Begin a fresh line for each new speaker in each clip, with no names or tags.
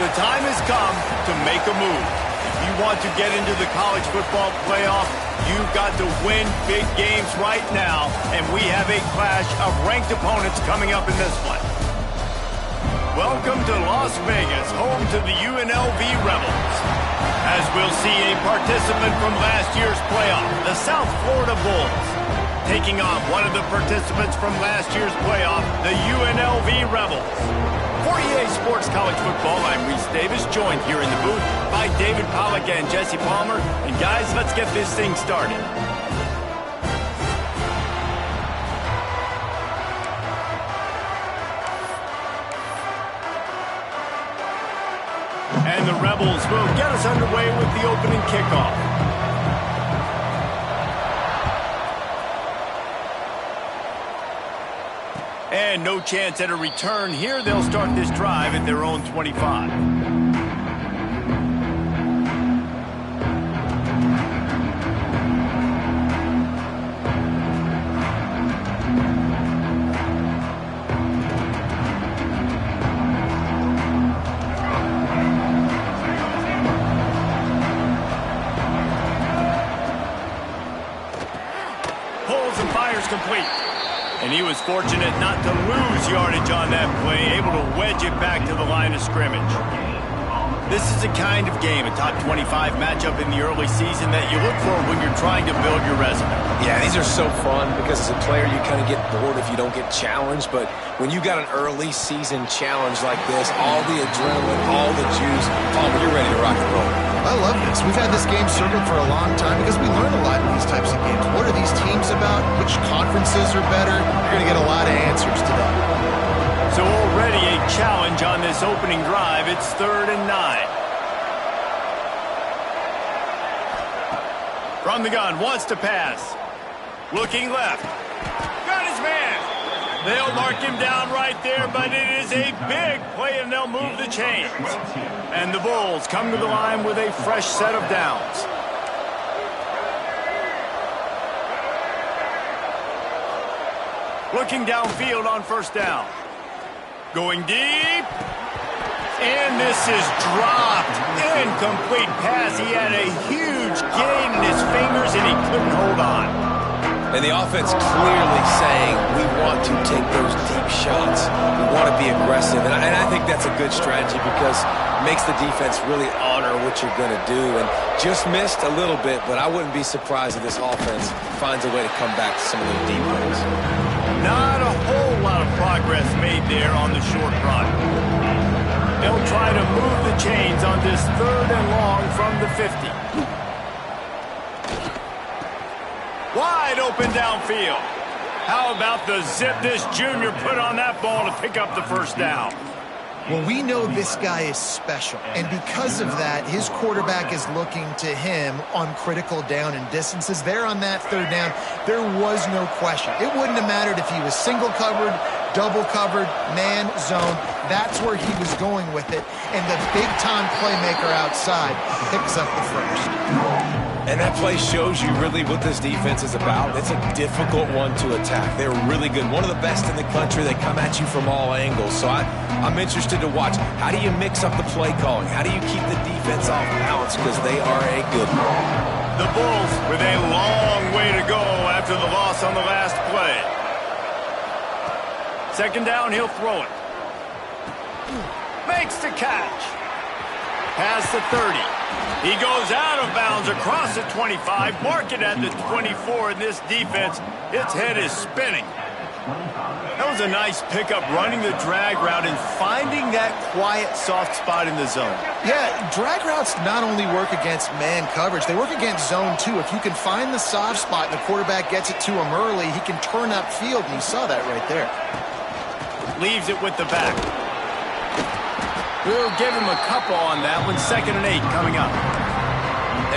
The time has come to make a move. If you want to get into the college football playoff, you've got to win big games right now, and we have a clash of ranked opponents coming up in this one. Welcome to Las Vegas, home to the UNLV Rebels. As we'll see a participant from last year's playoff, the South Florida Bulls, taking on one of the participants from last year's playoff, the UNLV Rebels. For EA Sports College Football, I'm Reese Davis, joined here in the booth by David Pollack and Jesse Palmer. And guys, let's get this thing started. And the Rebels will get us underway with the opening kickoff. And no chance at a return here. They'll start this drive at their own 25. Pulls and fires complete. And he was fortunate not to lose yardage on that play, able to wedge it back to the line of scrimmage. This is a kind of game, a top 25 matchup in the early season that you look for when you're trying to build your resume.
Yeah, these are so fun because as a player you kind of get bored if you don't get challenged, but when you got an early season challenge like this, all the adrenaline, all the juice, Palmer, you're ready to rock and roll.
I love this. We've had this game circled for a long time because we learn a lot in these types of games. What are these teams about? Which conferences are better? You're going to get a lot of answers today.
So already a challenge on this opening drive. It's 3rd and 9. From the gun, wants to pass. Looking left. Got his man. They'll mark him down right there, but it is a big play, and they'll move the chains. And the Bulls come to the line with a fresh set of downs. Looking downfield on 1st down. Going deep. And this is dropped. Incomplete pass. He had a huge gain in his fingers, and he couldn't hold on.
And the offense clearly saying, we want to take those deep shots. We want to be aggressive. And I think that's a good strategy because it makes the defense really honor what you're going to do. And just missed a little bit, but I wouldn't be surprised if this offense finds a way to come back to some of those deep ones.
Not a whole lot of progress made there on the short run. They'll try to move the chains on this 3rd and long from the 50. Wide open downfield. How about the zip this junior put on that ball to pick up the 1st down?
Well, we know this guy is special, and because of that, his quarterback is looking to him on critical down and distances. There on that 3rd down, there was no question. It wouldn't have mattered if he was single covered, double covered, man, zone. That's where he was going with it, and the big-time playmaker outside picks up the 1st.
And that play shows you really what this defense is about. It's a difficult one to attack. They're really good. One of the best in the country. They come at you from all angles. So I'm interested to watch. How do you mix up the play calling? How do you keep the defense off balance? Because they are a good one.
The Bulls with a long way to go after the loss on the last play. 2nd down, he'll throw it. Makes the catch. Past the 30. He goes out of bounds across the 25, mark it at the 24, and this defense, its head is spinning. That was a nice pickup, running the drag route and finding that quiet, soft spot in the zone.
Yeah, drag routes not only work against man coverage, they work against zone too. If you can find the soft spot and the quarterback gets it to him early, he can turn upfield, and you saw that right there.
Leaves it with the back. We'll give him a couple on that one. 2nd and 8 coming up.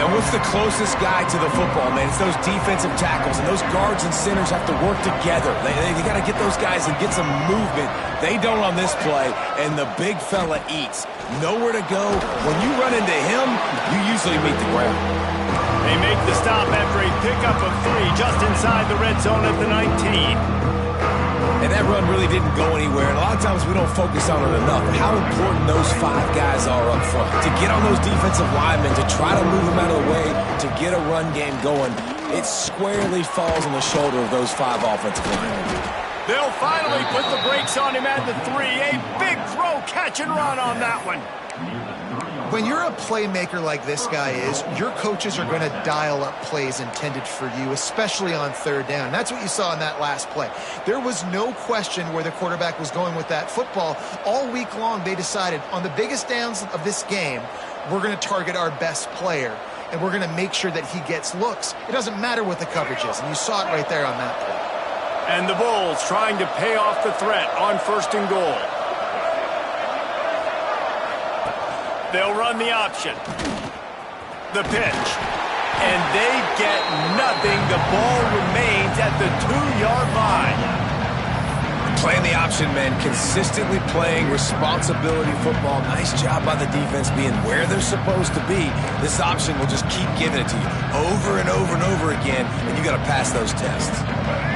And what's the closest guy to the football, man? It's those defensive tackles, and those guards and centers have to work together. They got to get those guys and get some movement. They don't on this play, and the big fella eats. Nowhere to go. When you run into him, you usually meet the ground.
They make the stop after a pickup of 3 just inside the red zone at the 19.
And that run really didn't go anywhere. And a lot lot of times we don't focus on it enough, how important those 5 guys are up front. To get on those defensive linemen, to try to move them out of the way, to get a run game going, it squarely falls on the shoulder of those 5 offensive linemen.
They'll finally put the brakes on him at the 3. A big throw, catch and run on that one.
When you're a playmaker like this guy is, your coaches are going to dial up plays intended for you, especially on 3rd down. That's what you saw in that last play. There was no question where the quarterback was going with that football. All week long, they decided on the biggest downs of this game, we're going to target our best player, and we're going to make sure that he gets looks. It doesn't matter what the coverage is, and you saw it right there on that play.
And the Bulls trying to pay off the threat on 1st and goal. They'll run the option. The pitch. And they get nothing. The ball remains at the 2-yard line.
Playing the option, man, consistently playing responsibility football. Nice job by the defense being where they're supposed to be. This option will just keep giving it to you over and over and over again, and you got to pass those tests.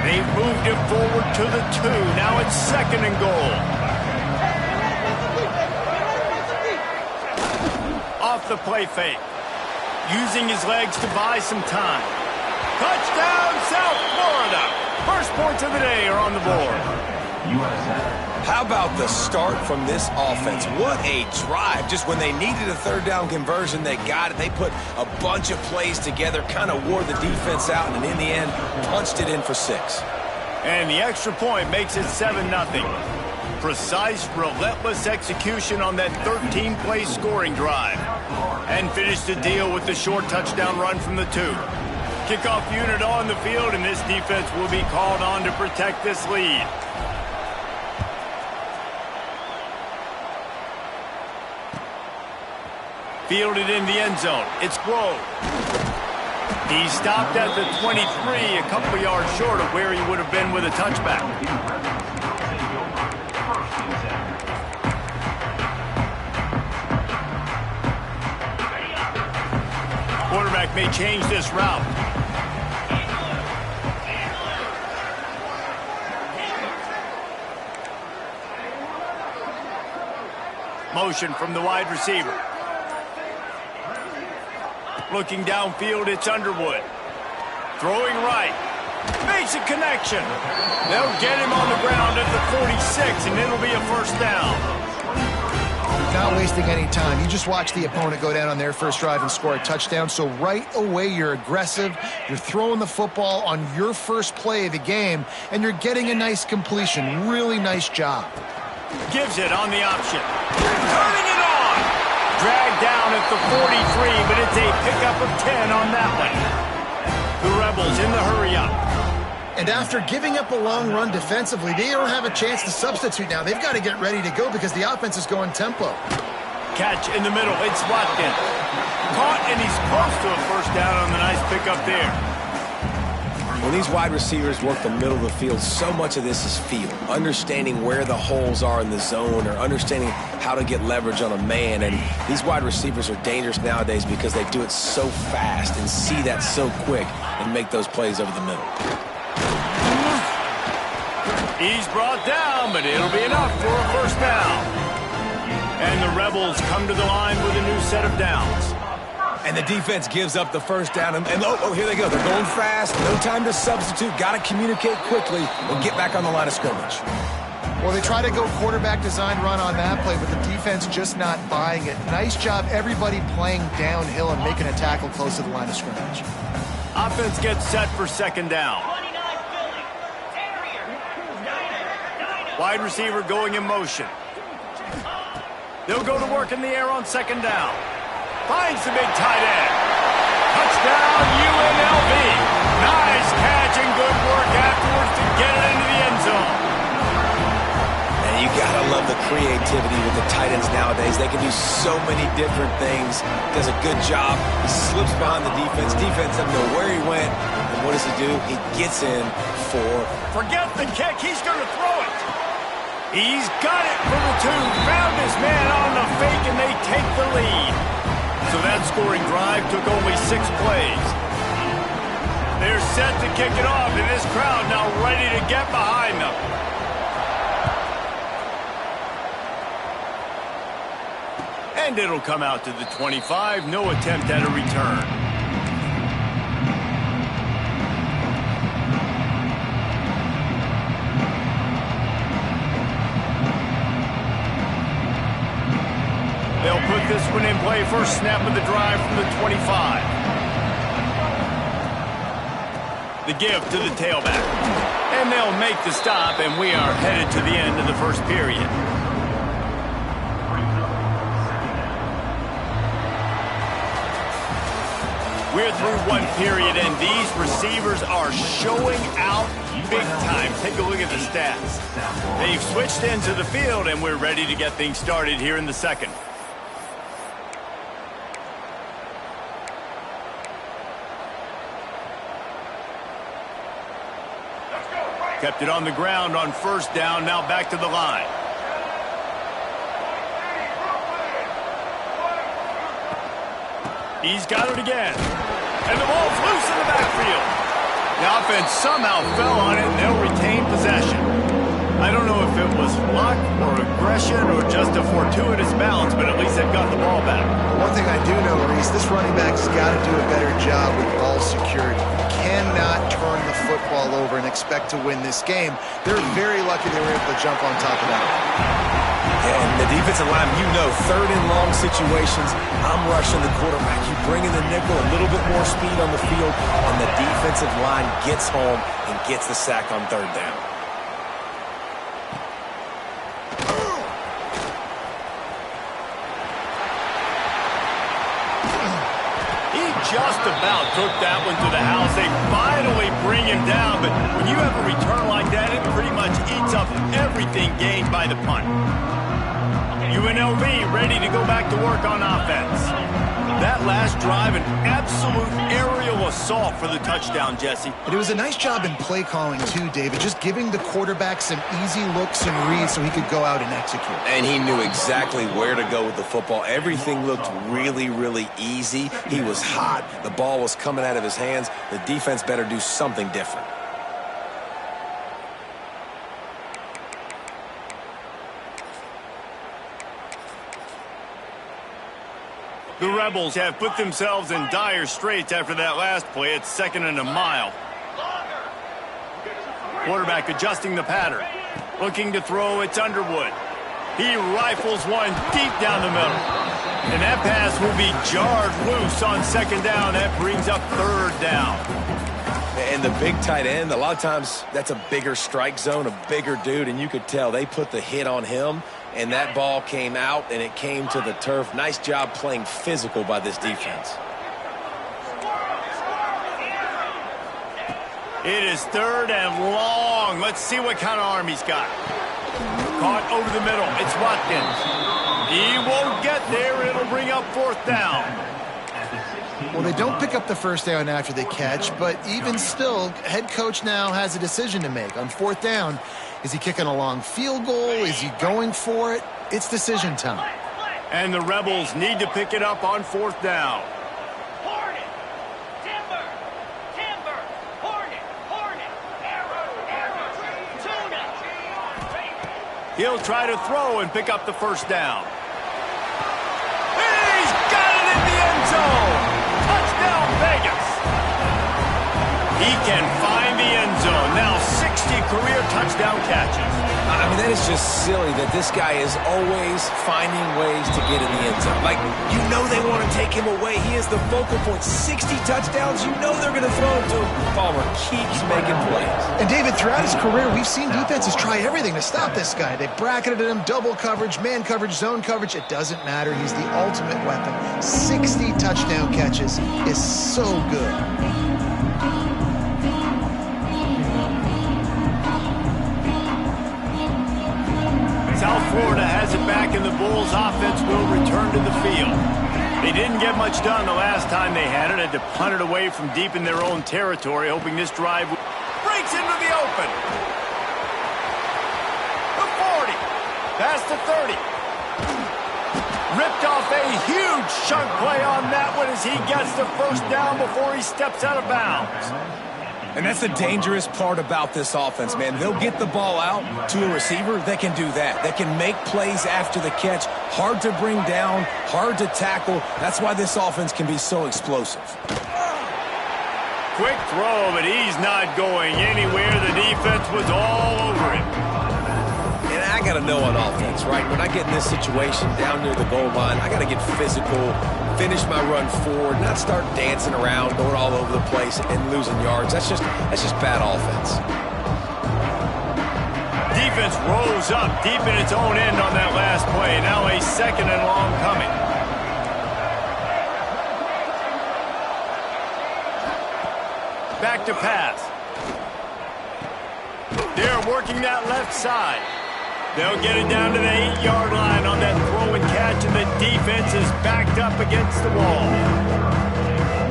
They've moved it forward to the 2. Now it's 2nd and goal. Off the play fake. Using his legs to buy some time. Touchdown, South Florida. First points of the day are on the board.
How about the start from this offense? What a drive. Just when they needed a 3rd down conversion, they got it. They put a bunch of plays together, kind of wore the defense out, and in the end, punched it in for 6.
And the extra point makes it 7-0. Precise, relentless execution on that 13-play scoring drive. And finished the deal with the short touchdown run from the 2. Kickoff unit on the field, and this defense will be called on to protect this lead. Fielded in the end zone. It's Grove. He stopped at the 23, a couple of yards short of where he would have been with a touchback. Quarterback may change this route. Motion from the wide receiver. Looking downfield, it's Underwood. Throwing right. Makes a connection. They'll get him on the ground at the 46, and it'll be a 1st down.
Not wasting any time. You just watch the opponent go down on their first drive and score a touchdown. So right away, you're aggressive. You're throwing the football on your first play of the game, and you're getting a nice completion. Really nice job.
Gives it on the option. Turning it on. Dragged down at the 43, but it's a pickup of 10 on that one. The Rebels in the hurry-up.
And after giving up a long run defensively, they don't have a chance to substitute now. They've got to get ready to go because the offense is going tempo.
Catch in the middle. It's Watkins. Caught, and he's close to a 1st down on the nice pickup there.
When these wide receivers work the middle of the field, so much of this is feel. Understanding where the holes are in the zone or understanding how to get leverage on a man. And these wide receivers are dangerous nowadays because they do it so fast and see that so quick and make those plays over the middle.
He's brought down, but it'll be enough for a 1st down. And the Rebels come to the line with a new set of downs.
And the defense gives up the 1st down. And oh, here they go. They're going fast. No time to substitute. Got to communicate quickly and get back on the line of scrimmage.
Well, they try to go quarterback design run on that play, but the defense just not buying it. Nice job, everybody playing downhill and making a tackle close to the line of scrimmage.
Offense gets set for 2nd down. Wide receiver going in motion. They'll go to work in the air on 2nd down. Finds the big tight end. Touchdown, UNLV. Nice catch and good work afterwards to get it into the end zone.
And you gotta love the creativity with the tight ends nowadays. They can do so many different things. Does a good job. He slips behind the defense. Defense doesn't know where he went. And what does he do? He gets in for...
Forget the kick. He's going to throw it. He's got it for the 2. Found his man on the fake, and they take the lead. So that scoring drive took only 6 plays. They're set to kick it off, and this crowd now ready to get behind them. And it'll come out to the 25. No attempt at a return. They'll put this one in play. First snap of the drive from the 25. The give to the tailback. And they'll make the stop, and we are headed to the end of the first period. We're through one period, and these receivers are showing out big time. Take a look at the stats. They've switched into the field, and we're ready to get things started here in the second. Kept it on the ground on first down, now back to the line. He's got it again. And the ball's loose in the backfield. The offense somehow fell on it, and they'll retain possession. I don't know if it was luck or aggression or just a fortuitous bounce, but at least they've got the ball back.
One thing I do know, Reese, this running back's got to do a better job with ball security. Cannot turn the football over and expect to win this game. They're very lucky they were able to jump on top of that.
Yeah, and the defensive line, you know, third and long situations, I'm rushing the quarterback. You bring in the nickel, a little bit more speed on the field, and the defensive line gets home and gets the sack on third down.
Just about took that one to the house. They finally bring him down, but when you have a return like that, it pretty much eats up everything gained by the punt. UNLV ready to go back to work on offense. That last drive, an absolute aerial assault for the touchdown, Jesse.
And it was a nice job in play calling too, David, just giving the quarterback some easy looks and reads so he could go out and execute.
And he knew exactly where to go with the football. Everything looked really, really easy. He was hot. The ball was coming out of his hands. The defense better do something different.
The Rebels have put themselves in dire straits after that last play. It's 2nd and a mile. Quarterback adjusting the pattern. Looking to throw, it's Underwood. He rifles one deep down the middle. And that pass will be jarred loose on 2nd down. That brings up 3rd down.
And the big tight end, a lot of times that's a bigger strike zone, a bigger dude, and you could tell they put the hit on him, and that ball came out, and it came to the turf. Nice job playing physical by this defense.
It is 3rd and long. Let's see what kind of arm he's got. Caught over the middle. It's Watkins. He won't get there. It'll bring up 4th down.
Well, they don't pick up the first down after they catch, but even still, head coach now has a decision to make. On 4th down, is he kicking a long field goal? Is he going for it? It's decision time.
And the Rebels need to pick it up on 4th down. He'll try to throw and pick up the first down. He's got it in the end zone. Touchdown, Vegas. He can find the end zone. Now 60 career touchdown catches.
I mean, that is just silly that this guy is always finding ways to get in the end zone. Like, you know they want to take him away. He is the focal point. 60 touchdowns, you know they're going to throw him to him. Palmer keeps making plays.
And, David, throughout his career, we've seen defenses try everything to stop this guy. They bracketed him, double coverage, man coverage, zone coverage. It doesn't matter. He's the ultimate weapon. 60 touchdown catches is so good.
South Florida has it back, and the Bulls offense will return to the field. They didn't get much done the last time they had it. Had to punt it away from deep in their own territory, hoping this drive breaks into the open. The 40. Past the 30. Ripped off a huge chunk play on that one as he gets the first down before he steps out of bounds.
And that's the dangerous part about this offense, man. They'll get the ball out to a receiver. They can do that. They can make plays after the catch. Hard to bring down, hard to tackle. That's why this offense can be so explosive.
Quick throw, but he's not going anywhere. The defense was all over him.
And I got to know on offense, right? When I get in this situation down near the goal line, I got to get physical, finish my run forward, not start dancing around, going all over the place and losing yards. That's just bad offense.
Defense rose up deep in its own end on that last play. Now a 2nd and long coming. Back to pass. They're working that left side. They'll get it down to the 8-yard line on that throw and catch, and the defense is backed up against the wall.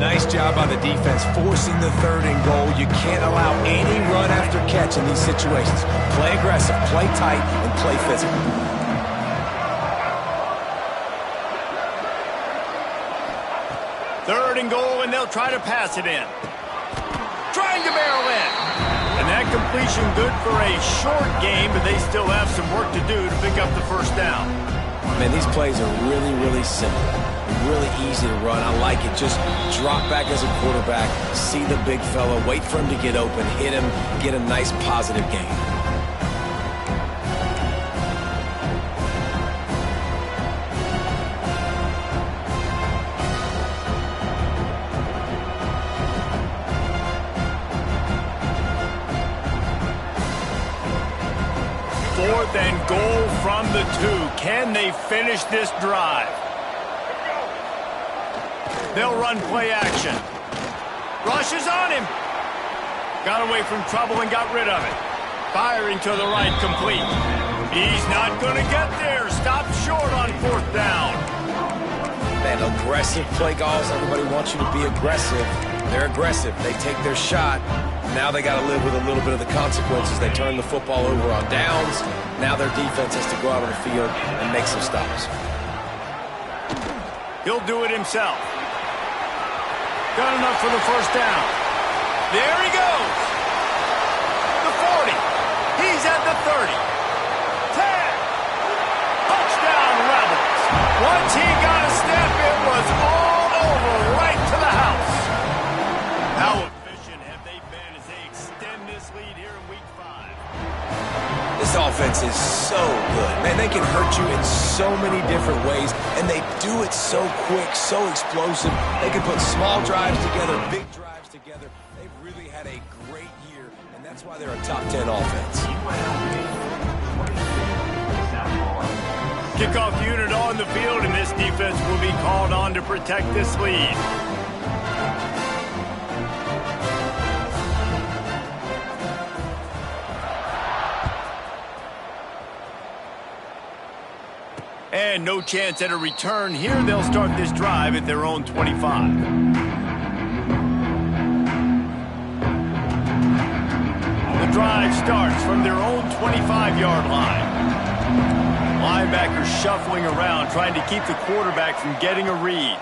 Nice job by the defense forcing the 3rd and goal. You can't allow any run after catch in these situations. Play aggressive, play tight, and play physical.
Third and goal, and they'll try to pass it in. Trying to barrel in. And that completion good for a short game, but they still have some work to do to pick up the 1st down.
Man, these plays are really, really simple. Really easy to run. I like it. Just drop back as a quarterback, see the big fella, wait for him to get open, hit him, get a nice positive gain.
Fourth and goal from the 2. Can they finish this drive? They'll run play action. Rush is on him. Got away from trouble and got rid of it. Firing to the right, complete. He's not going to get there. Stopped short on 4th down.
Man, aggressive play calls. Everybody wants you to be aggressive. They're aggressive. They take their shot. Now they got to live with a little bit of the consequences. They turn the football over on downs. Now their defense has to go out on the field and make some stops.
He'll do it himself. Got enough for the 1st down. There he goes. The 40. He's at the 30. 10. Touchdown, Rebels. Once he got a step, it was all over, right to the house. How efficient have they been as they extend this lead here in Week 5?
This offense is so good. Man, they can hurt you in so many different ways, and they do it so quick, so explosive. They can put small drives together, big drives together. They've really had a great year, and that's why they're a top 10 offense.
Kickoff unit on the field, and this defense will be called on to protect this lead. And no chance at a return here. They'll start this drive at their own 25. The drive starts from their own 25-yard line. Linebackers shuffling around, trying to keep the quarterback from getting a read.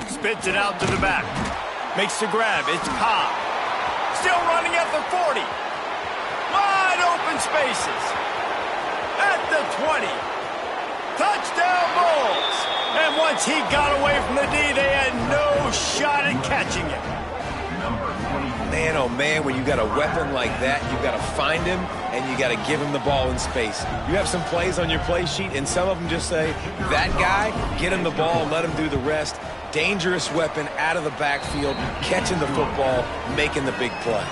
Spits it out to the back. Makes the grab. It's Cobb. Still running at the 40. Wide open spaces. At the 20. Touchdown Bulls. And once he got away from the D, they had no shot at catching him.
Man, oh man, when you got a weapon like that, you got to find him and you got to give him the ball in space. You have some plays on your play sheet, and some of them just say, that guy, get him the ball, let him do the rest. Dangerous weapon out of the backfield, catching the football, making the big play.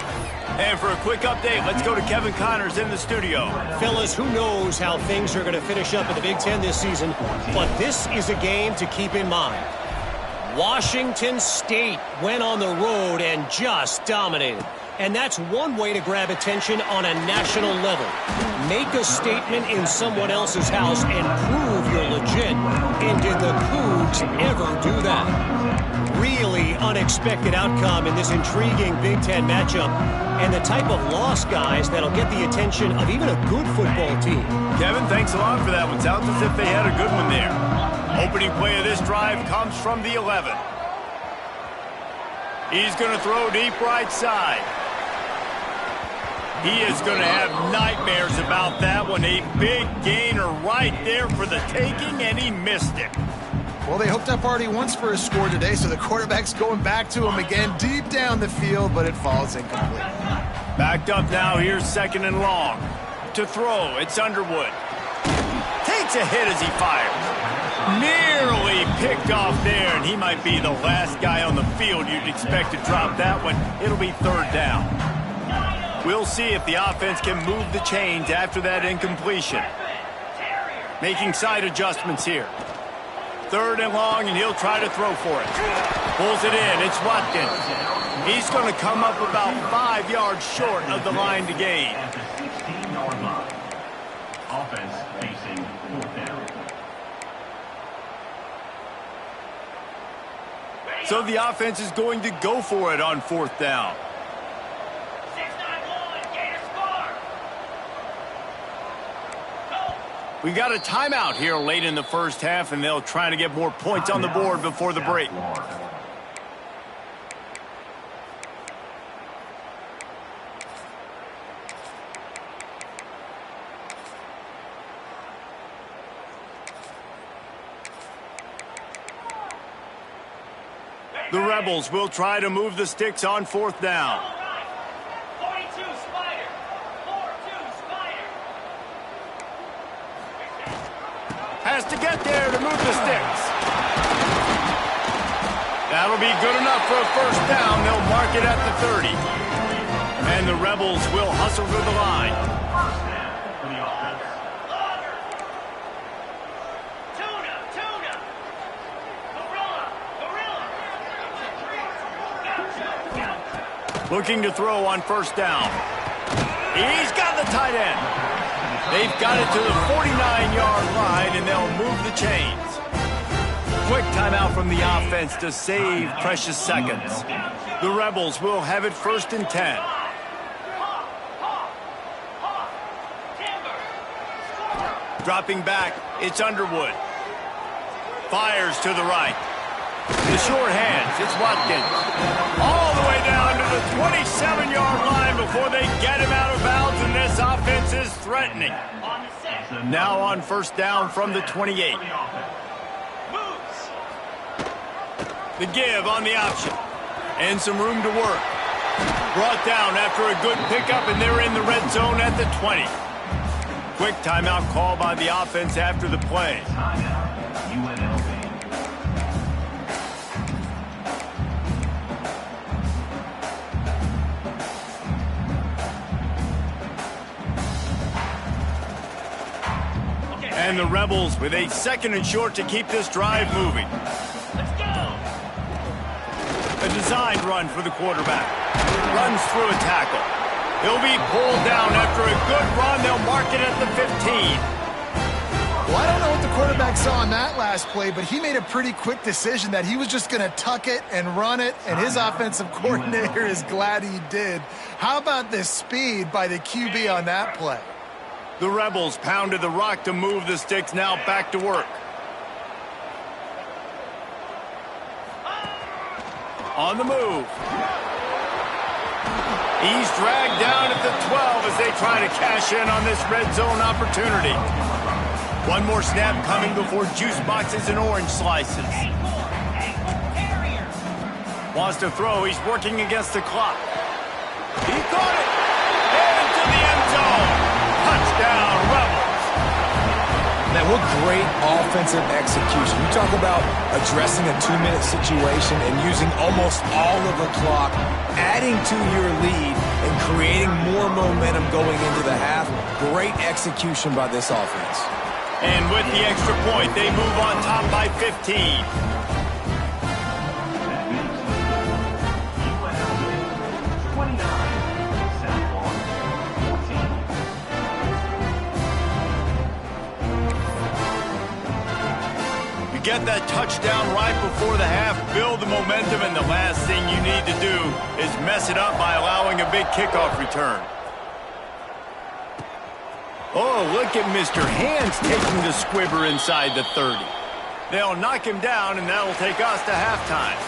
And for a quick update, let's go to Kevin Connors in the studio.
Fellas, who knows how things are going to finish up in the Big Ten this season, but this is a game to keep in mind. Washington State went on the road and just dominated. And that's one way to grab attention on a national level. Make a statement in someone else's house and prove you're legit. And did the Cougs ever do that? Really unexpected outcome in this intriguing Big Ten matchup. And the type of loss, guys, that'll get the attention of even a good football team.
Kevin, thanks a lot for that one. Sounds as if they had a good one there. Opening play of this drive comes from the 11. He's going to throw deep right side. He is going to have nightmares about that one. A big gainer right there for the taking, and he missed it.
Well, they hooked up already once for a score today, so the quarterback's going back to him again deep down the field, but it falls incomplete.
Backed up now. Here's 2nd and long. To throw, it's Underwood. Takes a hit as he fires. Nearly picked off there, and he might be the last guy on the field you'd expect to drop that one. It'll be 3rd down. We'll see if the offense can move the chains after that incompletion. Making side adjustments here. 3rd and long, and he'll try to throw for it. Pulls it in. It's Watkins. He's going to come up about 5 yards short of the line to gain.
Offense facing 4th down.
So the offense is going to go for it on 4th down. We got a timeout here late in the first half, and they'll try to get more points on the board before the break. The Rebels will try to move the sticks on 4th down. Has to get there to move the sticks. That'll be good enough for a 1st down. They'll mark it at the 30. And the Rebels will hustle to the line. Looking to throw on 1st down. He's got the tight end. They've got it to the 49-yard line, and they'll move the chains. Quick timeout from the offense to save precious seconds. The Rebels will have it 1st and 10. Dropping back, it's Underwood. Fires to the right. The short hands, it's Watkins. All the way down to the 27-yard line before they get him out of bounds, and this offense is threatening. Now on 1st down from the 28. The give on the option. And some room to work. Brought down after a good pickup, and they're in the red zone at the 20. Quick timeout call by the offense after the play. And the Rebels with a 2nd and short to keep this drive moving. Let's go. A designed run for the quarterback. Runs through a tackle. He'll be pulled down after a good run. They'll mark it at the 15.
Well, I don't know what the quarterback saw on that last play, but he made a pretty quick decision that he was just going to tuck it and run it, and his offensive coordinator is glad he did. How about the speed by the QB on that play?
The Rebels pounded the rock to move the sticks, now back to work. On the move. He's dragged down at the 12 as they try to cash in on this red zone opportunity. One more snap coming before juice boxes and orange slices. Wants to throw. He's working against the clock. He caught it. Into the end zone. Touchdown, Rebels.
Man, what great offensive execution. You talk about addressing a 2-minute situation and using almost all of the clock, adding to your lead, and creating more momentum going into the half. Great execution by this offense.
And with the extra point, they move on top by 15. Get that touchdown right before the half, build the momentum, and the last thing you need to do is mess it up by allowing a big kickoff return. Oh, look at Mr. Hands taking the squibber inside the 30. They'll knock him down, and that'll take us to halftime.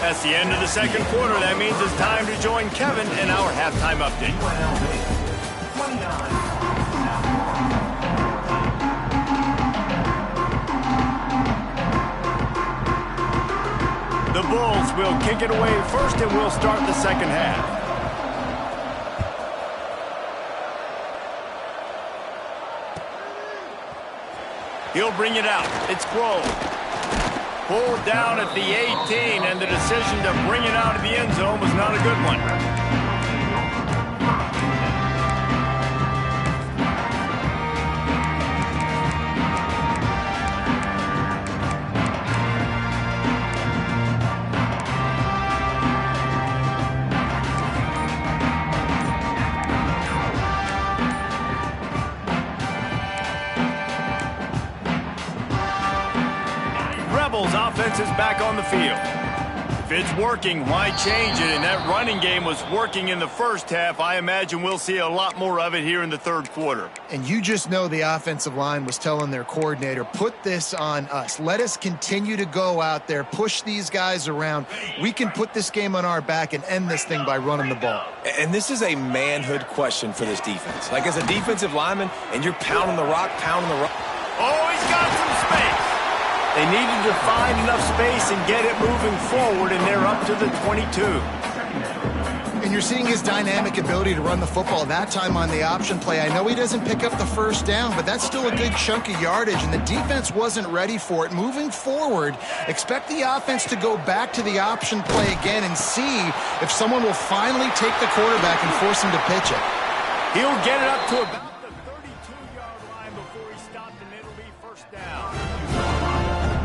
That's the end of the second quarter. That means it's time to join Kevin in our halftime update. The Bulls will kick it away first, and we'll start the second half. He'll bring it out. It's Grove. Pulled down at the 18, and the decision to bring it out of the end zone was not a good one. Offense is back on the field. If it's working, why change it? And that running game was working in the first half. I imagine we'll see a lot more of it here in the third quarter.
And you just know the offensive line was telling their coordinator, put this on us. Let us continue to go out there, push these guys around. We can put this game on our back and end this thing by running the ball.
And this is a manhood question for this defense. Like, as a defensive lineman, and you're pounding the rock.
Oh, he's got some space. They needed to find enough space and get it moving forward, and they're up to the 22.
And you're seeing his dynamic ability to run the football, that time on the option play. I know he doesn't pick up the first down, but that's still a good chunk of yardage, and the defense wasn't ready for it. Moving forward, expect the offense to go back to the option play again and see if someone will finally take the quarterback and force him to pitch it.
He'll get it up to about the 32-yard line before he stopped, and it'll be first down.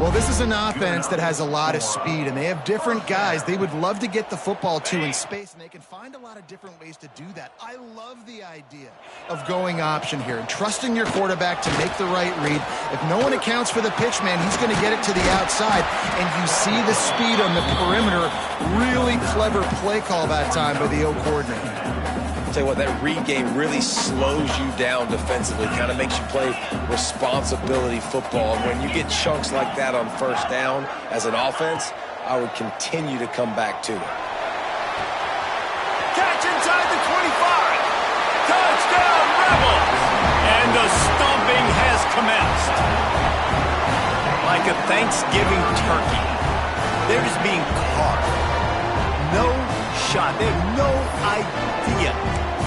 Well, this is an offense that has a lot of speed, and they have different guys they would love to get the football to in space, and they can find a lot of different ways to do that. I love the idea of going option here and trusting your quarterback to make the right read. If no one accounts for the pitch, man, he's going to get it to the outside, and you see the speed on the perimeter. Really clever play call that time by the O coordinator.
Tell you what, that read game really slows you down defensively, kind of makes you play responsibility football. And when you get chunks like that on first down as an offense, I would continue to come back to it.
Catch inside the 25. Touchdown, Rebels! And the stomping has commenced. Like a Thanksgiving turkey, they're just being carved. No shot. They have no idea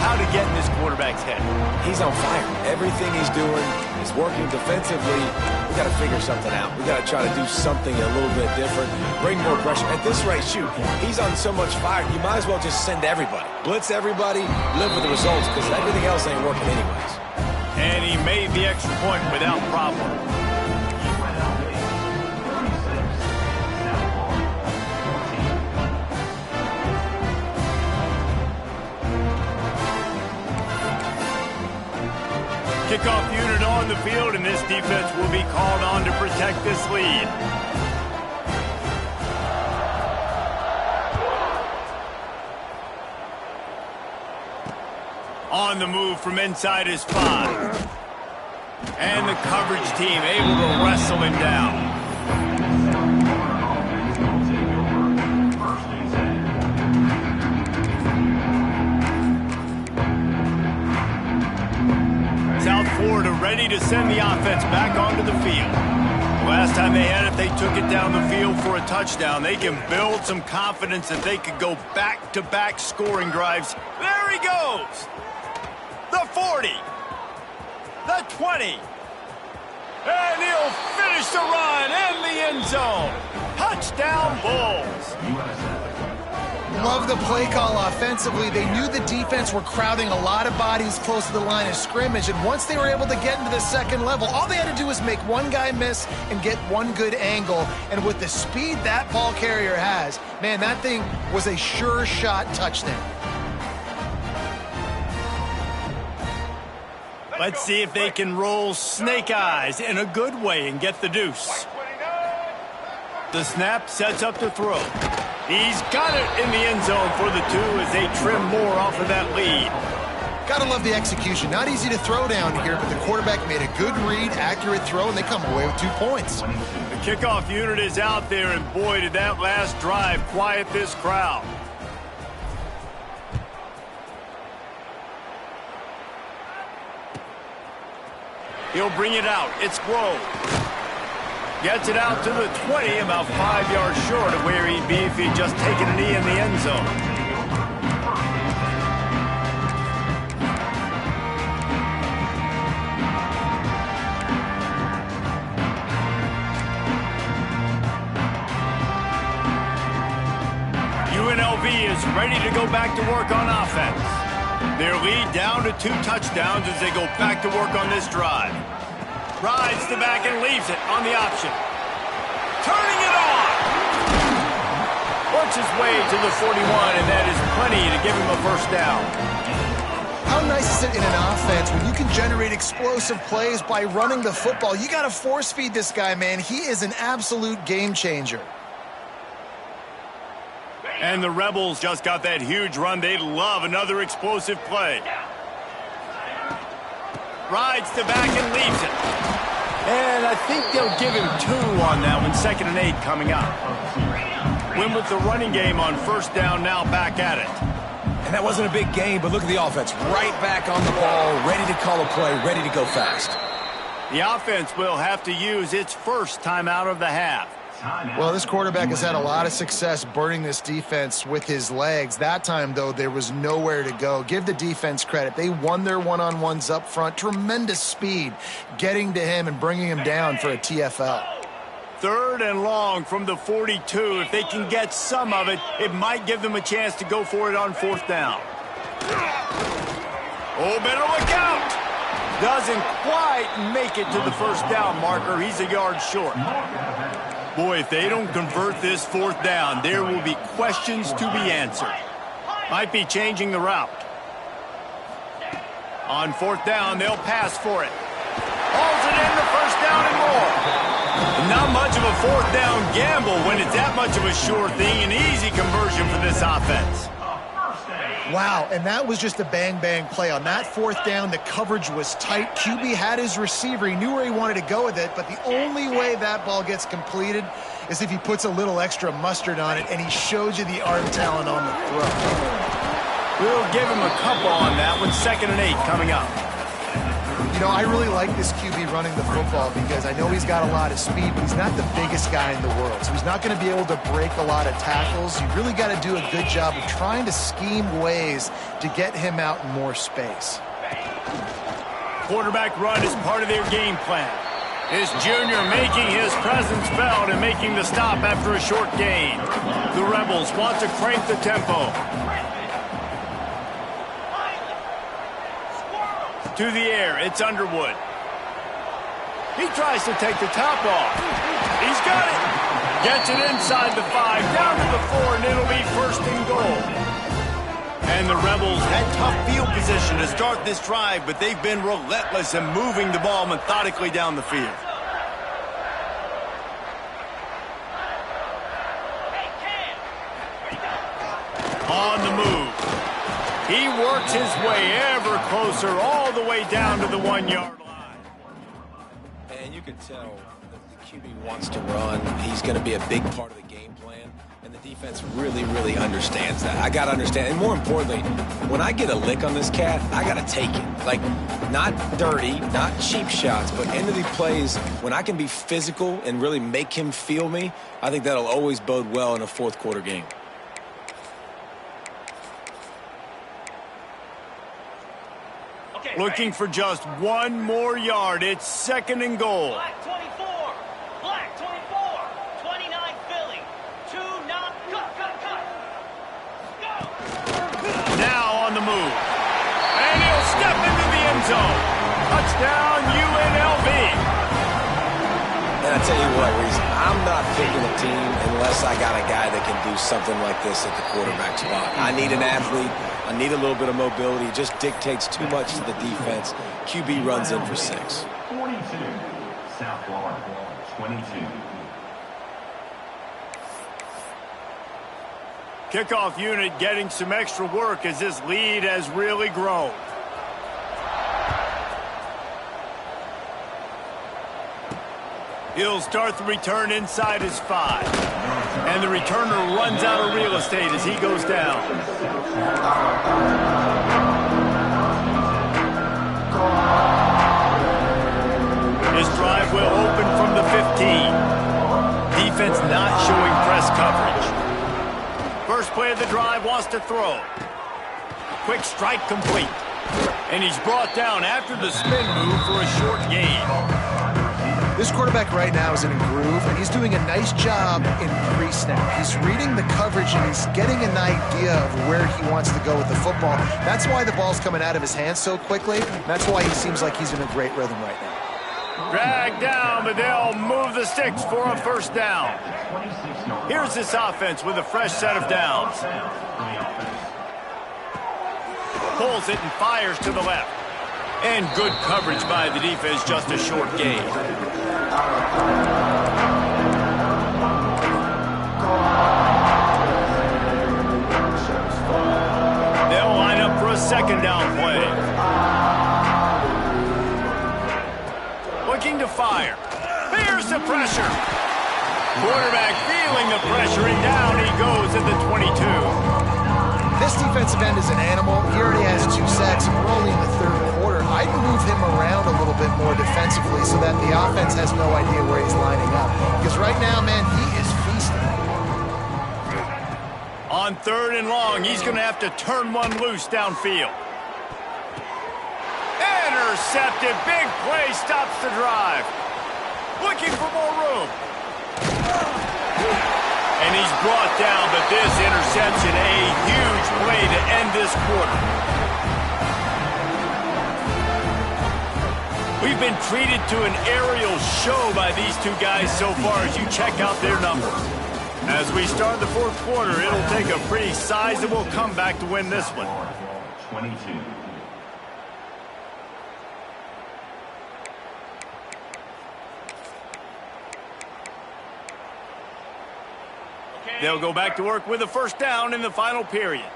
how to get in this quarterback's head.
He's on fire. Everything he's doing is working defensively. We got to figure something out. We got to try to do something a little bit different. Bring more pressure. At this rate, shoot, he's on so much fire, you might as well just send everybody. Blitz everybody, live with the results, because everything else ain't working anyways.
And he made the extra point without problem. Kickoff unit on the field, and this defense will be called on to protect this lead. On the move from inside his 5. And the coverage team able to wrestle him down. South Florida ready to send the offense back onto the field. Last time they had it, they took it down the field for a touchdown. They can build some confidence that they could go back-to-back scoring drives. There he goes! The 40, the 20, and he'll finish the run in the end zone. Touchdown, Bulls.
Love the play call offensively. They knew the defense were crowding a lot of bodies close to the line of scrimmage, and once they were able to get into the second level, all they had to do was make one guy miss and get one good angle. And with the speed that ball carrier has, man, that thing was a sure shot touchdown.
Let's see if they can roll snake eyes in a good way and get the deuce. The snap sets up to throw. He's got it in the end zone for the 2 as they trim more off of that lead.
Gotta love the execution. Not easy to throw down here, but the quarterback made a good read, accurate throw, and they come away with 2 points.
The kickoff unit is out there, and boy, did that last drive quiet this crowd. He'll bring it out. It's Grove. Gets it out to the 20, about 5 yards short of where he'd be if he'd just taken a knee in the end zone. UNLV is ready to go back to work on offense. Their lead down to 2 touchdowns as they go back to work on this drive. Rides the back and leaves it on the option. Turning it on! Works his way to the 41, and that is plenty to give him a first down.
How nice is it in an offense when you can generate explosive plays by running the football? You got to force feed this guy, man. He is an absolute game changer.
And the Rebels just got that huge run. They love another explosive play. Rides the back and leaves it. And I think they'll give him 2 on that one. 2nd and 8 coming up. Win with the running game on first down, now back at it.
And that wasn't a big game, but look at the offense. Right back on the ball, ready to call a play, ready to go fast.
The offense will have to use its first timeout of the half.
Well, this quarterback has had a lot of success burning this defense with his legs. That time, though, there was nowhere to go. Give the defense credit. They won their one-on-ones up front. Tremendous speed getting to him and bringing him down for a TFL.
3rd and long from the 42. If they can get some of it, it might give them a chance to go for it on 4th down. Oh, better look out! Doesn't quite make it to the first down marker. He's a yard short. Boy, if they don't convert this 4th down, there will be questions to be answered. Might be changing the route. On 4th down, they'll pass for it. Hauls it in the first down and more. Not much of a 4th down gamble when it's that much of a sure thing. An easy conversion for this offense.
Wow, and that was just a bang-bang play. On that 4th down, the coverage was tight. QB had his receiver. He knew where he wanted to go with it, but the only way that ball gets completed is if he puts a little extra mustard on it, and he shows you the arm talent on the throw.
We'll give him a couple on that one. 2nd and 8 coming up.
You know, I really like this QB running the football because I know he's got a lot of speed, but he's not the biggest guy in the world. So he's not going to be able to break a lot of tackles. You really got to do a good job of trying to scheme ways to get him out in more space.
Quarterback run is part of their game plan. His junior making his presence felt and making the stop after a short gain. The Rebels want to crank the tempo. To the air, it's Underwood. He tries to take the top off. He's got it. Gets it inside the 5, down to the 4, and it'll be 1st and goal. And the Rebels had tough field position to start this drive, but they've been relentless in moving the ball methodically down the field. On the move. He works his way ever closer, all the way down to the 1-yard line.
And you can tell that the QB wants to run. He's going to be a big part of the game plan. And the defense really, really understands that. I got to understand. And more importantly, when I get a lick on this cat, I got to take it. Like, not dirty, not cheap shots, but end of the plays, when I can be physical and really make him feel me, I think that'll always bode well in a 4th quarter game.
Looking for just 1 more yard. It's 2nd and goal.
Black 24. Black 24. 29 Philly. 2 not cut. Go.
Now on the move. And he'll step into the end zone. Touchdown UNLV.
And I tell you what, Reese, I'm not picking a team unless I got a guy that can do something like this at the quarterback spot. I need an athlete. I need a little bit of mobility. It just dictates too much to the defense. QB runs in for 6.
42. South Florida. 22.
Kickoff unit getting some extra work as this lead has really grown. He'll start the return inside his 5. And the returner runs out of real estate as he goes down. His drive will open from the 15. Defense not showing press coverage. First play of the drive wants to throw. Quick strike complete. And he's brought down after the spin move for a short gain.
This quarterback right now is in a groove, and he's doing a nice job in pre-snap. He's reading the coverage, and he's getting an idea of where he wants to go with the football. That's why the ball's coming out of his hands so quickly. That's why he seems like he's in a great rhythm right now.
Dragged down, but they'll move the sticks for a first down. Here's this offense with a fresh set of downs. Pulls it and fires to the left. And good coverage by the defense, just a short gain. They'll line up for a second down play. Looking to fire. Here's the pressure. Quarterback feeling the pressure, and down he goes at the 22.
This defensive end is an animal. He already has 2 sacks, and we're only in the third quarter. I'd move him around a little bit more defensively so that the offense has no idea where he's lining up. Because right now, man, he is feasting.
On 3rd and long, he's going to have to turn one loose downfield. Intercepted. Big play stops the drive. Looking for more room. And he's brought down, but this interception, a huge play to end this quarter. We've been treated to an aerial show by these two guys so far as you check out their numbers. As we start the 4th quarter, it'll take a pretty sizable comeback to win this one.
22.
They'll go back to work with a first down in the final period.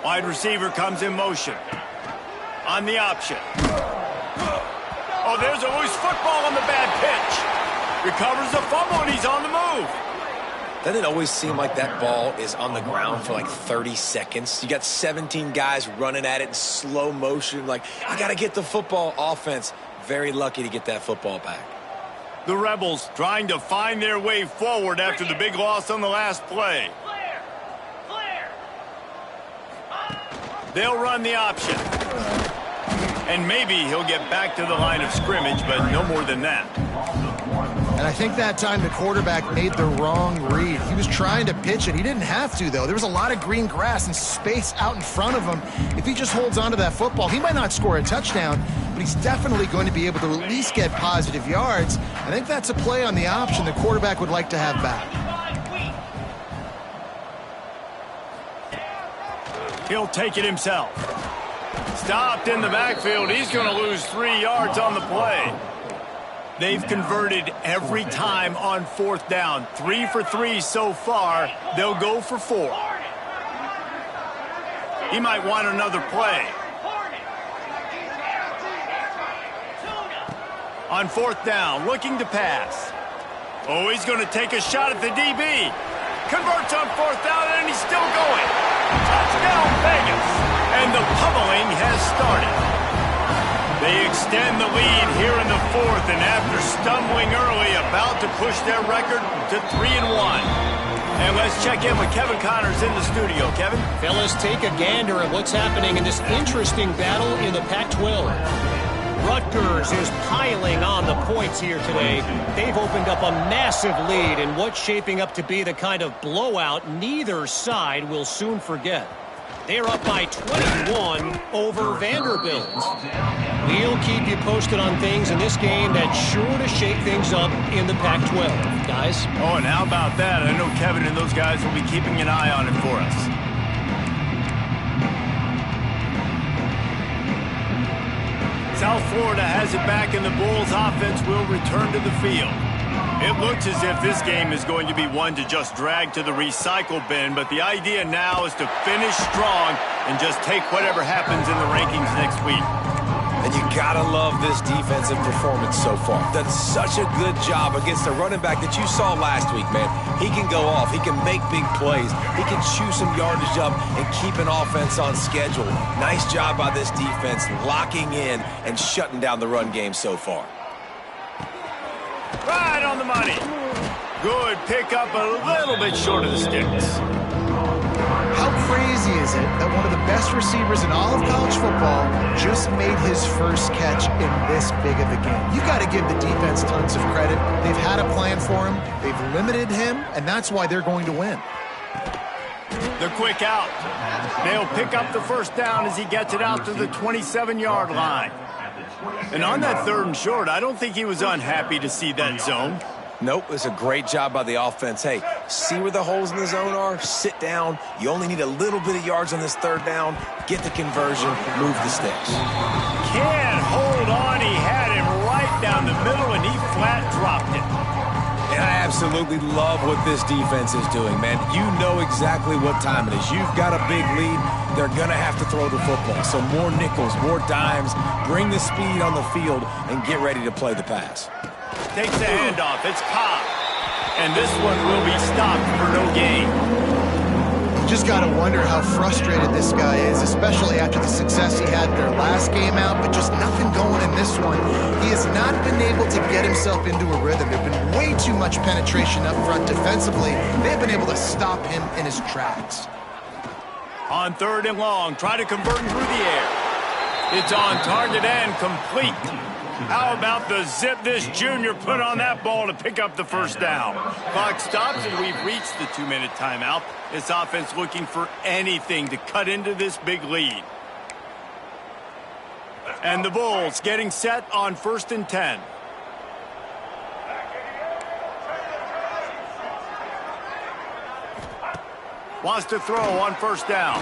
Wide receiver comes in motion. On the option. Oh, there's a loose football on the bad pitch. Recovers the fumble, and he's on the move.
Doesn't it always seem like that ball is on the ground for like 30 seconds? You got 17 guys running at it in slow motion. Like, I got to get the football. Offense, very lucky to get that football back.
The Rebels trying to find their way forward after the big loss on the last play. They'll run the option. And maybe he'll get back to the line of scrimmage, but no more than that.
And I think that time the quarterback made the wrong read. He was trying to pitch it. He didn't have to, though. There was a lot of green grass and space out in front of him. If he just holds on to that football, he might not score a touchdown, but he's definitely going to be able to at least get positive yards. I think that's a play on the option the quarterback would like to have back.
He'll take it himself. Stopped in the backfield. He's going to lose 3 yards on the play. They've converted every time on 4th down. 3 for 3 so far. They'll go for 4. He might want another play. On 4th down, looking to pass. Oh, he's going to take a shot at the DB. Converts on 4th down, and he's still going. Touchdown, Vegas. And the pummeling has started. They extend the lead here in the 4th, and after stumbling early, about to push their record to 3-1. And let's check in with Kevin Connors in the studio. Kevin?
Fellas, take a gander at what's happening in this interesting battle in the Pac-12. Rutgers is piling on the points here today. They've opened up a massive lead in what's shaping up to be the kind of blowout neither side will soon forget. They're up by 21 over Vanderbilt. We'll keep you posted on things in this game that's sure to shake things up in the Pac-12. Guys?
Oh, and how about that? I know Kevin and those guys will be keeping an eye on it for us. South Florida has it back, and the Bulls offense will return to the field. It looks as if this game is going to be one to just drag to the recycle bin, but the idea now is to finish strong and just take whatever happens in the rankings next week.
And you gotta love this defensive performance so far. Done such a good job against the running back that you saw last week, man. He can go off. He can make big plays. He can chew some yardage up and keep an offense on schedule. Nice job by this defense locking in and shutting down the run game so far.
Right on the money. Good pickup, a little bit short of the sticks.
How crazy is it that one of the best receivers in all of college football just made his first catch in this big of a game? You got to give the defense tons of credit. They've had a plan for him. They've limited him, and that's why they're going to win.
The quick out. They'll pick up the first down as he gets it out to the 27-yard line. And on that 3rd and short, I don't think he was unhappy to see that zone.
Nope, it's a great job by the offense. Hey, see where the holes in the zone are? Sit down. You only need a little bit of yards on this 3rd down. Get the conversion, move the sticks.
Can't hold on. He had him right down the middle, and he flat dropped it.
And I absolutely love what this defense is doing, man. You know exactly what time it is. You've got a big lead. They're going to have to throw the football. So more nickels, more dimes. Bring the speed on the field and get ready to play the pass.
Takes the handoff. It's Cobb. And this one will be stopped for no gain.
Just got to wonder how frustrated this guy is, especially after the success he had their last game out, but just nothing going in this one. He has not been able to get himself into a rhythm. There's been way too much penetration up front defensively. They've been able to stop him in his tracks.
On 3rd and long, try to convert him through the air. It's on target and complete. How about the zip this junior put on that ball to pick up the first down? Clock stops and we've reached the 2-minute timeout. This offense looking for anything to cut into this big lead. And the Bulls getting set on 1st and 10. Wants to throw on 1st down.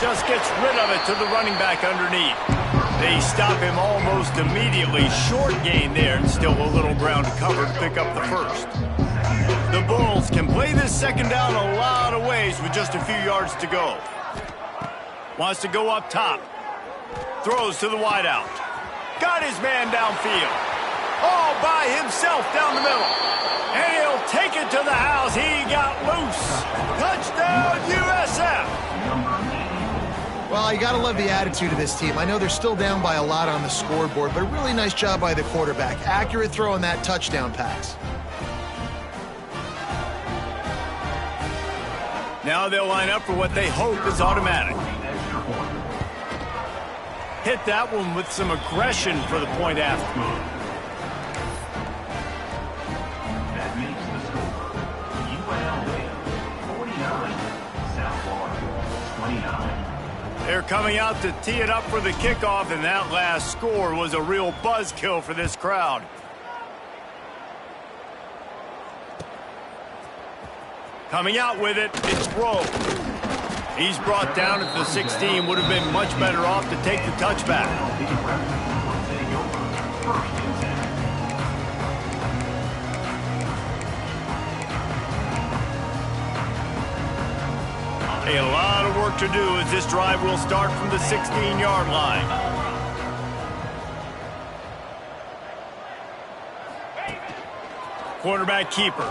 Just gets rid of it to the running back underneath. They stop him almost immediately. Short gain there, and still a little ground to cover to pick up the first. The Bulls can play this 2nd down a lot of ways with just a few yards to go. Wants to go up top. Throws to the wideout. Got his man downfield. All by himself down the middle. And he'll take it to the house. He got loose. Touchdown, USF.
Well, you got to love the attitude of this team. I know they're still down by a lot on the scoreboard, but a really nice job by the quarterback. Accurate throw on that touchdown pass.
Now they'll line up for what they hope is automatic. Hit that one with some aggression for the point after.
That makes the score. UNLV 49, South Florida 29.
They're coming out to tee it up for the kickoff, and that last score was a real buzzkill for this crowd. Coming out with it, it's Rowe. He's brought down at the 16. Would have been much better off to take the touchback. A lot of work to do as this drive will start from the 16-yard line. Quarterback keeper.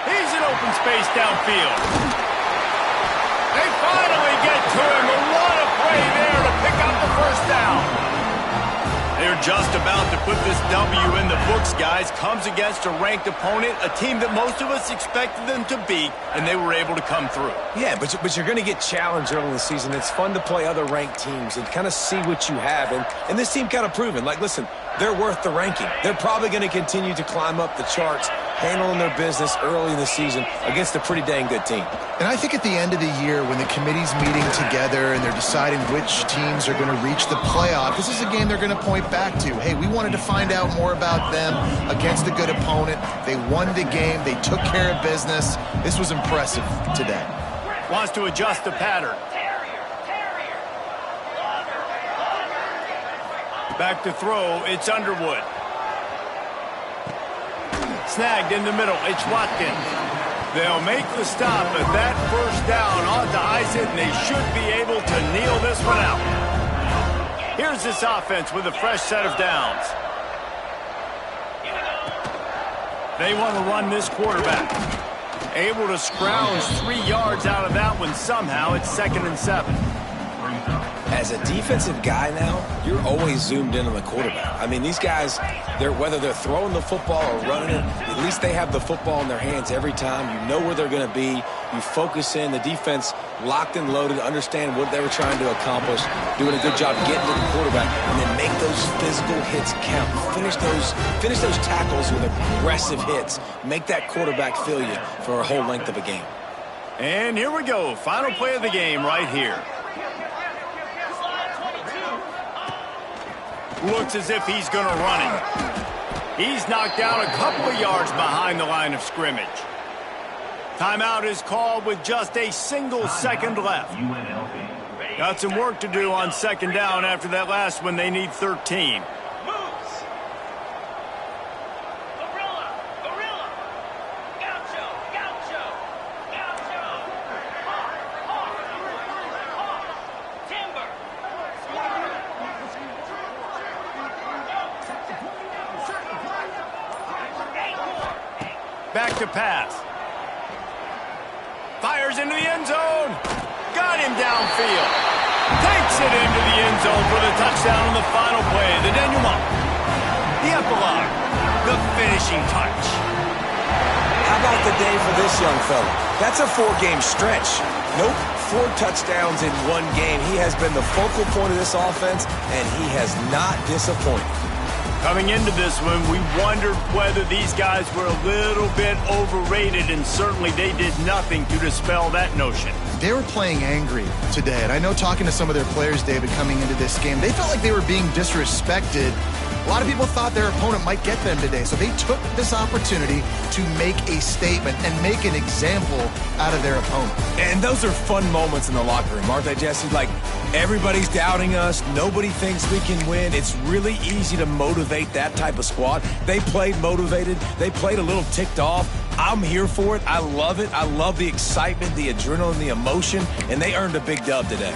He's in open space downfield. They finally get to him. What a play there to pick up the first down. They're just about to put this W in the books, guys. Comes against a ranked opponent, a team that most of us expected them to beat, and they were able to come through.
Yeah, but you're going to get challenged early in the season. It's fun to play other ranked teams and kind of see what you have. And this team kind of proven, like, listen, they're worth the ranking. They're probably going to continue to climb up the charts, handling their business early in the season against a pretty dang good team.
And I think at the end of the year, when the committee's meeting together and they're deciding which teams are going to reach the playoff, this is a game they're going to point back to. Hey, we wanted to find out more about them against a good opponent. They won the game. They took care of business. This was impressive today.
Wants to adjust the pattern. Back to throw, it's Underwood. Snagged in the middle, it's Watkins. They'll make the stop, but that first down ought to ice it, and they should be able to kneel this one out. Here's this offense with a fresh set of downs. They want to run this quarterback. Able to scrounge 3 yards out of that one somehow. It's 2nd and 7.
As a defensive guy now, you're always zoomed in on the quarterback. I mean, these guys, whether they're throwing the football or running it, at least they have the football in their hands every time. You know where they're going to be. You focus in. The defense locked and loaded, understand what they were trying to accomplish, doing a good job getting to the quarterback, and then make those physical hits count. Finish those tackles with aggressive hits. Make that quarterback feel you for a whole length of a game.
And here we go. Final play of the game right here. Looks as if he's going to run it. He's knocked down a couple of yards behind the line of scrimmage. Timeout is called with just a single second left. Got some work to do on 2nd down after that last one. They need 13. Back to pass. Fires into the end zone. Got him downfield. Takes it into the end zone for the touchdown on the final play. The denouement. The epilogue. The finishing touch.
How about the day for this young fella? That's a 4-game stretch. Nope, 4 touchdowns in 1 game. He has been the focal point of this offense, and he has not disappointed.
Coming into this one, we wondered whether these guys were a little bit overrated, and certainly they did nothing to dispel that notion.
They were playing angry today, and I know talking to some of their players, David, coming into this game, they felt like they were being disrespected. A lot of people thought their opponent might get them today, so they took this opportunity to make a statement and make an example out of their opponent.
And those are fun moments in the locker room, aren't they, Jesse? Like, everybody's doubting us. Nobody thinks we can win. It's really easy to motivate that type of squad. They played motivated. They played a little ticked off. I'm here for it. I love it. I love the excitement, the adrenaline, the emotion, and they earned a big dub today.